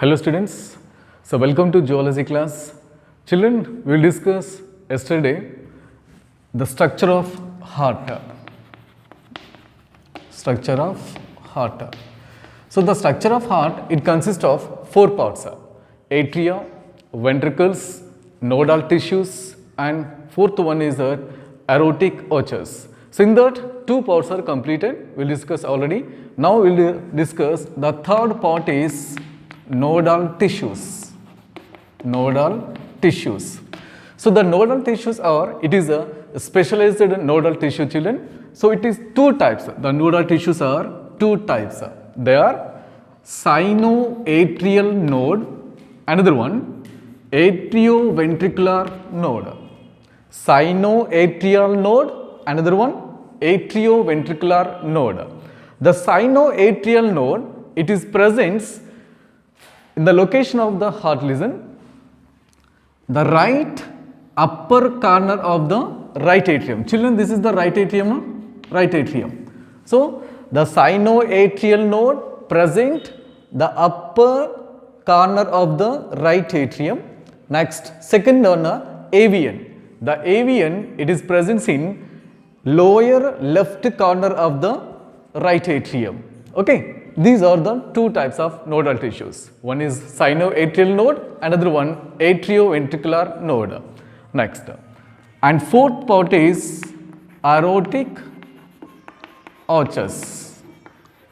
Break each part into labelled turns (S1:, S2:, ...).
S1: Hello students, so welcome to zoology class. Children, we will discuss yesterday the structure of heart. Structure of heart. So the structure of heart, it consists of four parts: atria, ventricles, nodal tissues, and fourth one is the aortic arches. So in that two parts are completed, we will discuss already. Now we will discuss the third part is nodal tissues. Nodal tissues. So the nodal tissues are, it is a specialized nodal tissue, children. So it is two types. The nodal tissues are two types. They are sinoatrial node, another one atrioventricular node. Sinoatrial node, another one atrioventricular node. The sinoatrial node, it is present in the location of the heart. Listen, the right upper corner of the right atrium. Children, this is the right atrium, no? Right atrium. So the sinoatrial node present the upper corner of the right atrium. Next, second one, AVN. The AVN, it is present in lower left corner of the right atrium. Okay, these are the two types of nodal tissues. One is sinoatrial node, another one atrioventricular node. Next, and fourth part is aortic arches.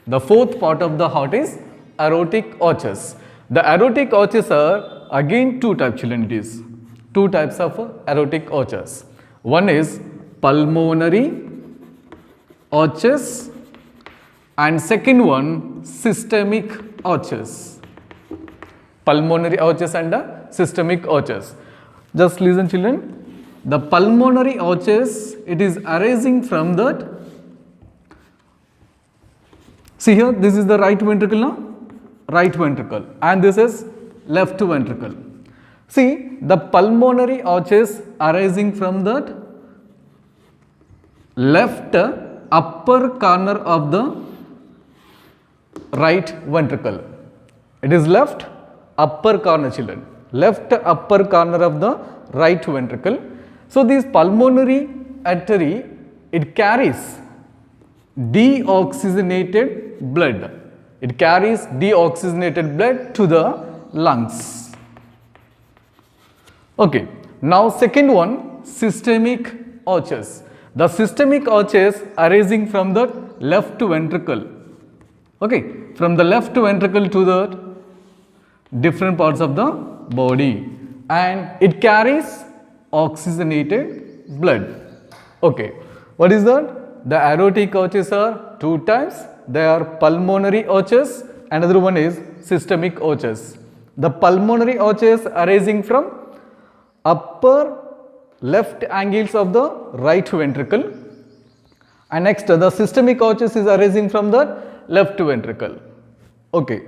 S1: The fourth part of the heart is aortic arches. The aortic arches are again two types, children. It is two types of aortic arches. One is pulmonary arches and second one systemic arches. Pulmonary arches and systemic arches. Just listen, children. The pulmonary arches, it is arising from that. See here, this is the right ventricle now, right ventricle, and this is left ventricle. See, the pulmonary arches arising from that left upper corner of the right ventricle. It is left upper corner, children. Left upper corner of the right ventricle. So this pulmonary artery, it carries deoxygenated blood. It carries deoxygenated blood to the lungs. Okay. Now second one, systemic arches. The systemic arches arising from the left ventricle. Okay, from the left ventricle to the different parts of the body, and it carries oxygenated blood. Okay, what is that? The aortic arches are two types. They are pulmonary arches, another one is systemic arches. The pulmonary arches arising from upper left angles of the right ventricle, and next the systemic arches is arising from the left ventricle. Okay,